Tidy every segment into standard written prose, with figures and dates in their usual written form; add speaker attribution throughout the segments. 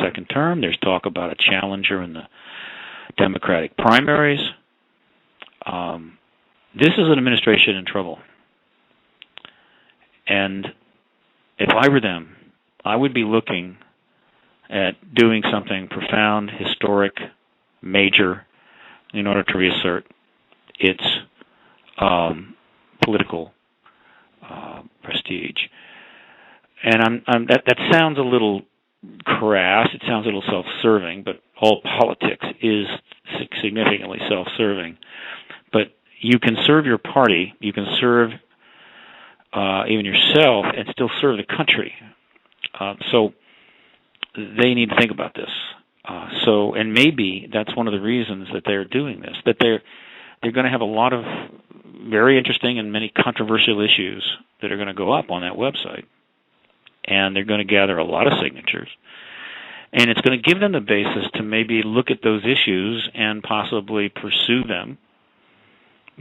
Speaker 1: second term. There's talk about a challenger in the Democratic primaries. This is an administration in trouble. And if I were them, I would be looking at doing something profound, historic, major, in order to reassert its political prestige. And that sounds a little crass. It sounds a little self-serving, but all politics is significantly self-serving. But you can serve your party, you can serve even yourself, and still serve the country. So they need to think about this. And maybe that's one of the reasons that they're doing this, that they're going to have a lot of very interesting and many controversial issues that are going to go up on that website. And they're going to gather a lot of signatures. And it's going to give them the basis to maybe look at those issues and possibly pursue them,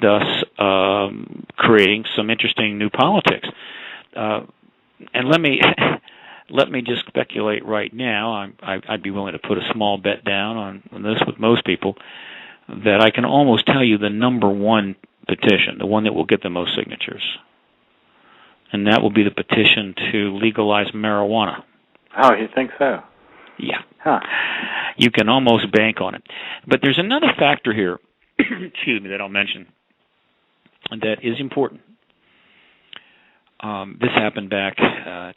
Speaker 1: thus creating some interesting new politics. And let me just speculate right now. I'd be willing to put a small bet down on this with most people, that I can almost tell you the number one petition, the one that will get the most signatures. And that will be the petition to legalize marijuana.
Speaker 2: Oh, you think so?
Speaker 1: Yeah.
Speaker 2: Huh.
Speaker 1: You can almost bank on it. But there's another factor here, excuse me, that I'll mention that is important. This happened back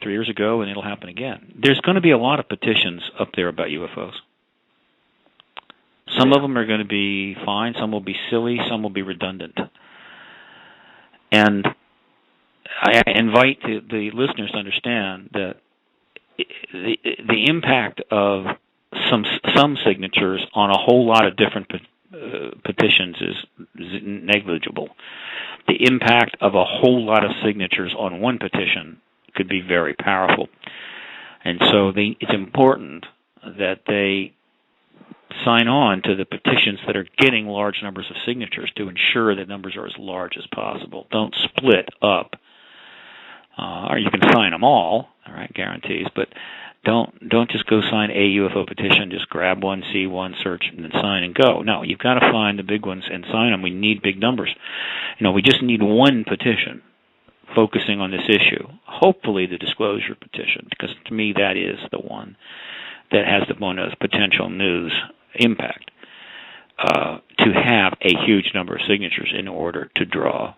Speaker 1: 3 years ago, and it'll happen again. There's going to be a lot of petitions up there about UFOs. Some of them are going to be fine, some will be silly, some will be redundant. And I invite the listeners to understand that the impact of some signatures on a whole lot of different petitions is negligible. The impact of a whole lot of signatures on one petition could be very powerful. And so it's important that they sign on to the petitions that are getting large numbers of signatures to ensure that numbers are as large as possible. Don't split up. Or you can sign them all right, guarantees, but don't just go sign a UFO petition, just grab one, see one, search, and then sign and go. No, you've got to find the big ones and sign them. We need big numbers. We just need one petition focusing on this issue. Hopefully the disclosure petition, because to me that is the one that has the most potential news impact, to have a huge number of signatures in order to draw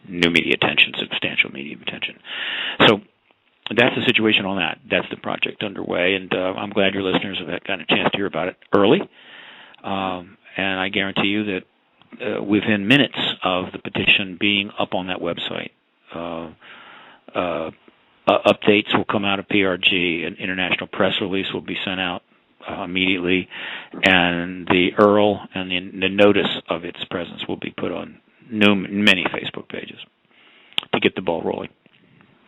Speaker 1: new media attention, substantial media attention. So that's the situation on that. That's the project underway, and I'm glad your listeners have gotten a chance to hear about it early. And I guarantee you that within minutes of the petition being up on that website, updates will come out of PRG, an international press release will be sent out immediately, and the URL and the notice of its presence will be put on many Facebook pages to get the ball rolling.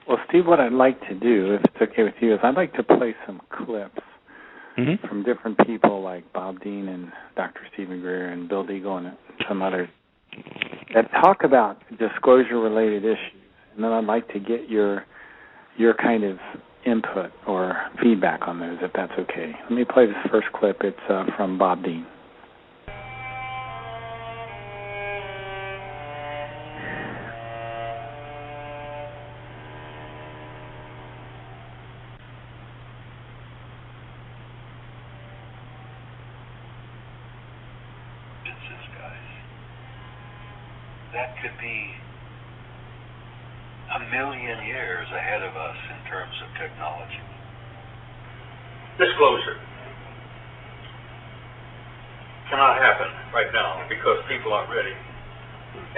Speaker 2: Well, Steve, what I'd like to do, if it's okay with you, is I'd like to play some clips from different people like Bob Dean and Dr. Stephen Greer and Bill Deagle and some others that talk about disclosure-related issues. And then I'd like to get your kind of input or feedback on those, if that's okay. Let me play this first clip. It's from Bob Dean.
Speaker 3: That could be a million years ahead of us in terms of technology. Disclosure cannot happen right now because people aren't ready.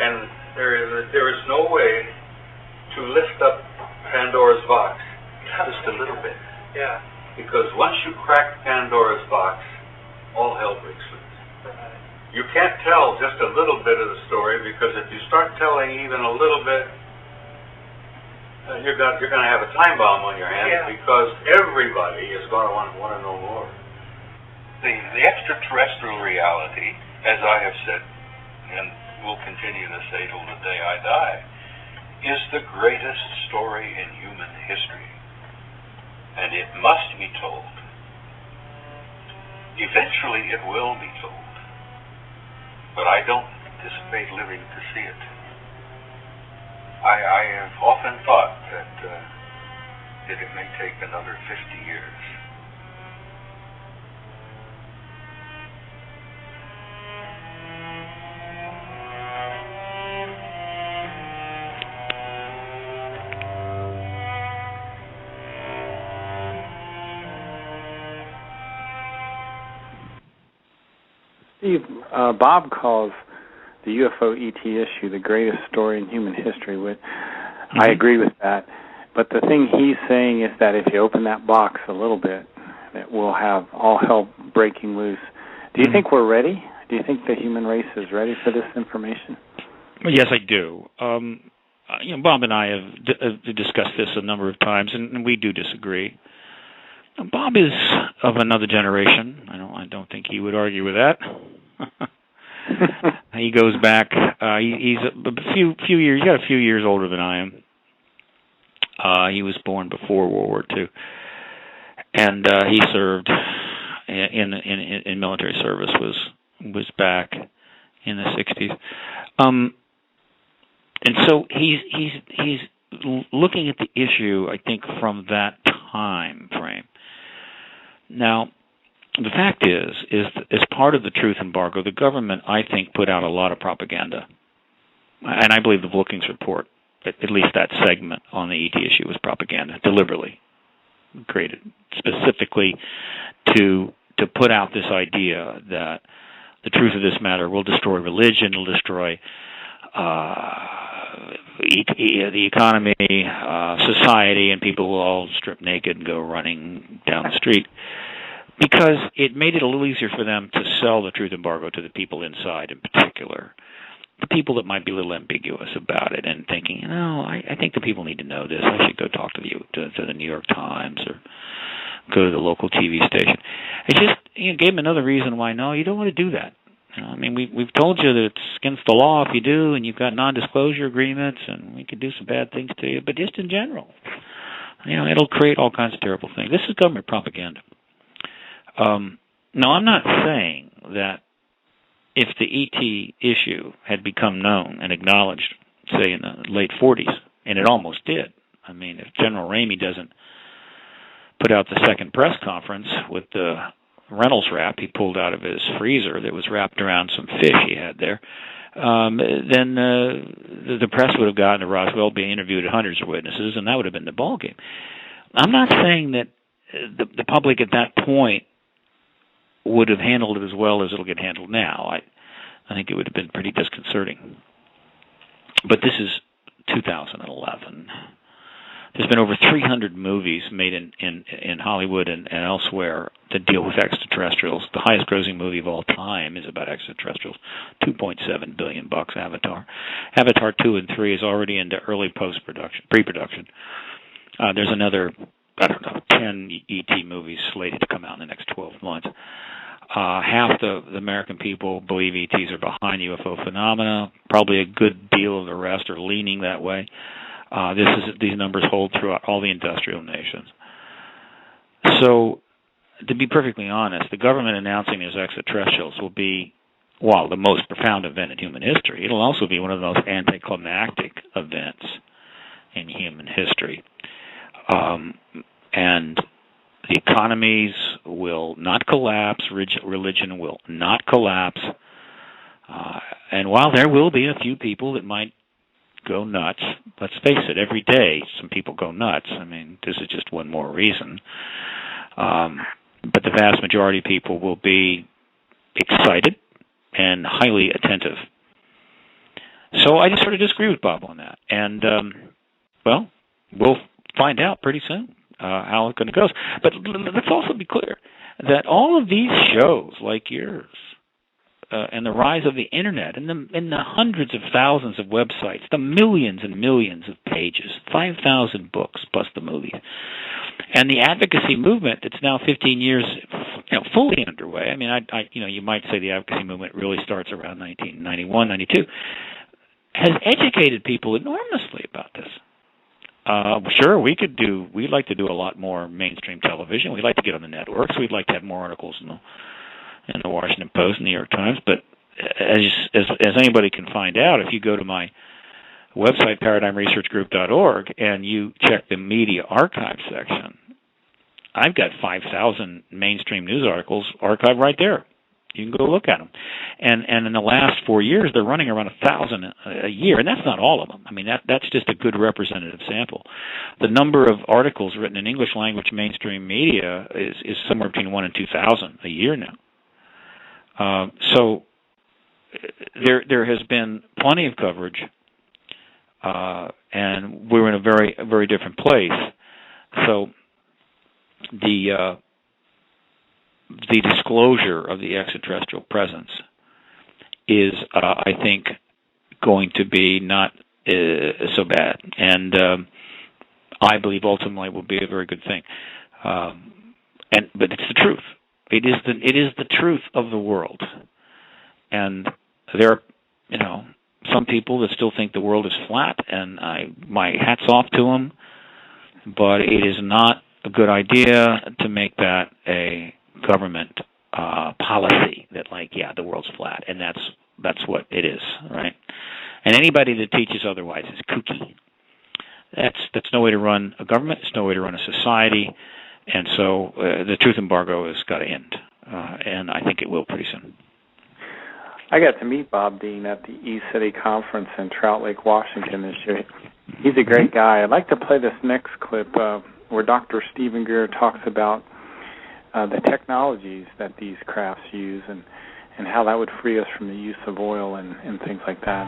Speaker 3: And there is no way to lift up Pandora's box just a little bit. Yeah. Because once you crack Pandora's box, all hell breaks loose. You can't tell just a little bit of the story, because if you start telling even a little bit, you're going to have a time bomb on your hands, because everybody is going to want to know more. The extraterrestrial reality, as I have said, and will continue to say till the day I die, is the greatest story in human history. And it must be told. eventually it will be told. But I don't anticipate living to see it. I have often thought that it may take another 50 years.
Speaker 2: Steve, Bob calls the UFO ET issue the greatest story in human history. I agree with that. But the thing he's saying is that if you open that box a little bit, that we'll have all hell breaking loose. Do you think we're ready? Do you think the human race is ready for this information?
Speaker 1: Well, yes, I do. Bob and I have discussed this a number of times, and we do disagree. Bob is of another generation. I don't think he would argue with that. He goes back. He's a few years. He's got a few years older than I am. He was born before World War II, and he served in military service. Was back in the 60s, and so he's looking at the issue, I think, from that time frame. Now, the fact is as part of the truth embargo, the government, I think, put out a lot of propaganda. And I believe the Brookings report, at least that segment on the ET issue, was propaganda, deliberately created specifically to put out this idea that the truth of this matter will destroy religion, will destroy the economy, society, and people will all strip naked and go running down the street, because it made it a little easier for them to sell the truth embargo to the people inside, in particular, the people that might be a little ambiguous about it and thinking, I think the people need to know this. I should go talk to the New York Times or go to the local TV station. It just gave them another reason why, no, you don't want to do that. We've told you that it's against the law if you do, and you've got non-disclosure agreements, and we could do some bad things to you. But just in general, it'll create all kinds of terrible things. This is government propaganda. Now, I'm not saying that if the ET issue had become known and acknowledged, say, in the late 40s, and it almost did. If General Ramey doesn't put out the second press conference with the Reynolds wrap he pulled out of his freezer that was wrapped around some fish he had there, then the press would have gotten to Roswell, being interviewed at hundreds of witnesses, and that would have been the ballgame. I'm not saying that the public at that point would have handled it as well as it'll get handled now. I think it would have been pretty disconcerting. But this is 2011. There's been over 300 movies made in Hollywood and elsewhere that deal with extraterrestrials. The highest grossing movie of all time is about extraterrestrials, $2.7 billion, Avatar. Avatar 2 and 3 is already into early pre-production. There's another, 10 ET movies slated to come out in the next 12 months. Half the American people believe ETs are behind UFO phenomena. Probably a good deal of the rest are leaning that way. These numbers hold throughout all the industrial nations. So, to be perfectly honest, the government announcing there's extraterrestrials will be, while the most profound event in human history, it'll also be one of the most anticlimactic events in human history. And the economies will not collapse, religion will not collapse, and while there will be a few people that might go nuts, let's face it, every day some people go nuts. This is just one more reason. But the vast majority of people will be excited and highly attentive. So I just sort of disagree with Bob on that. And, we'll find out pretty soon how it's going to go. But let's also be clear that all of these shows like yours and the rise of the Internet and the hundreds of thousands of websites, the millions and millions of pages, 5,000 books plus the movies, and the advocacy movement that's now 15 years fully underway. You might say the advocacy movement really starts around 1991, 92, has educated people enormously about this. Sure, we'd like to do a lot more mainstream television. We'd like to get on the networks. We'd like to have more articles in the in the Washington Post, New York Times. But as anybody can find out, if you go to my website, paradigmresearchgroup.org, and you check the media archive section, I've got 5,000 mainstream news articles archived right there. You can go look at them. And in the last 4 years, they're running around 1,000 a year, and that's not all of them. I mean, that's just a good representative sample. The number of articles written in English language mainstream media is somewhere between 1,000 and 2,000 a year now. So there has been plenty of coverage, and we're in a very, very different place. So the disclosure of the extraterrestrial presence is, I think, going to be not so bad, and I believe ultimately will be a very good thing. But it's the truth. It is the truth of the world, and there are, some people that still think the world is flat, and my hat's off to them. But it is not a good idea to make that a government policy that, the world's flat, and that's what it is, right? And anybody that teaches otherwise is kooky. That's no way to run a government. It's no way to run a society. And so the truth embargo has got to end, and I think it will pretty soon.
Speaker 2: I got to meet Bob Dean at the E-City Conference in Trout Lake, Washington this year. He's a great guy. I'd like to play this next clip where Dr. Stephen Greer talks about the technologies that these crafts use and how that would free us from the use of oil and things like that.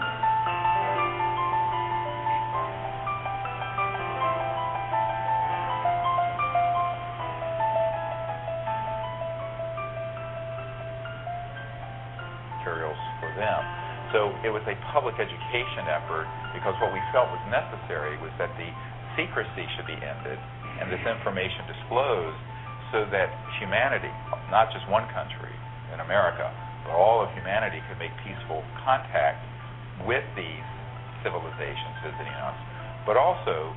Speaker 4: Materials for them. So it was a public education effort because what we felt was necessary was that the secrecy should be ended and this information disclosed so that humanity, not just one country in America, but all of humanity could make peaceful contact with these civilizations visiting us, but also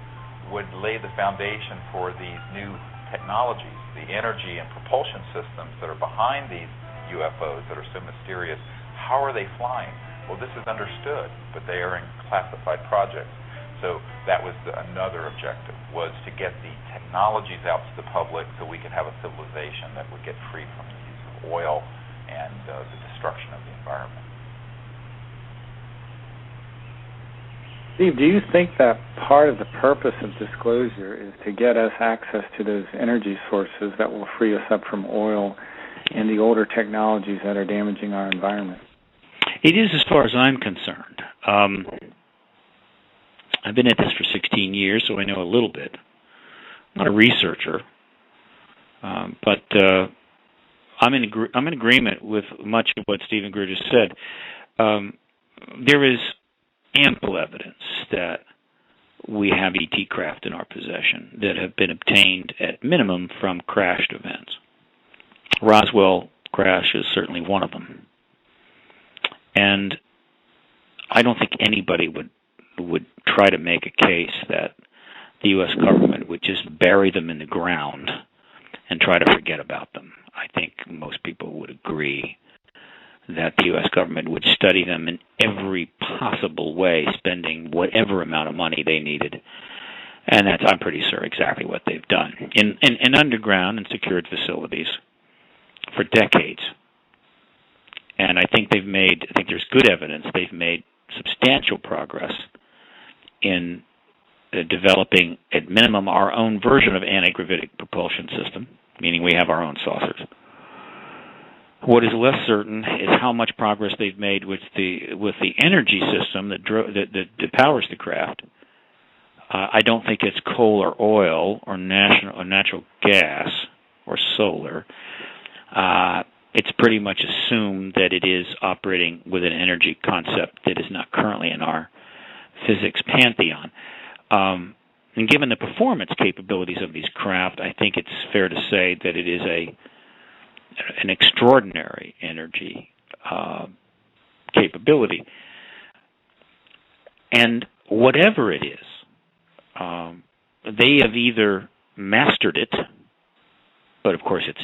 Speaker 4: would lay the foundation for these new technologies, the energy and propulsion systems that are behind these UFOs that are so mysterious. How are they flying? Well, this is understood, but they are in classified projects. So that was another objective, was to get the technologies out to the public so we could have a civilization that would get free from the use of oil and the destruction of the environment.
Speaker 2: Steve, do you think that part of the purpose of disclosure is to get us access to those energy sources that will free us up from oil and the older technologies that are damaging our environment?
Speaker 1: It is, as far as I'm concerned. I've been at this for 16 years, so I know a little bit. I'm not a researcher, but I'm in agreement with much of what Stephen Greer just said. There is ample evidence that we have ET craft in our possession that have been obtained at minimum from crashed events. Roswell crash is certainly one of them. And I don't think anybody would try to make a case that the U.S. government would just bury them in the ground and try to forget about them. I think most people would agree that the U.S. government would study them in every possible way, spending whatever amount of money they needed. And that's, I'm pretty sure, exactly what they've done in underground and secured facilities for decades. And I think there's good evidence they've made substantial progress in developing, at minimum, our own version of anti-gravitic propulsion system, meaning we have our own saucers. What is less certain is how much progress they've made with the energy system that powers the craft. I don't think it's coal or oil or natural gas or solar. It's pretty much assumed that it is operating with an energy concept that is not currently in our physics pantheon. And given the performance capabilities of these craft, I think it's fair to say that it is an extraordinary energy capability. And whatever it is, they have either mastered it, but of course it's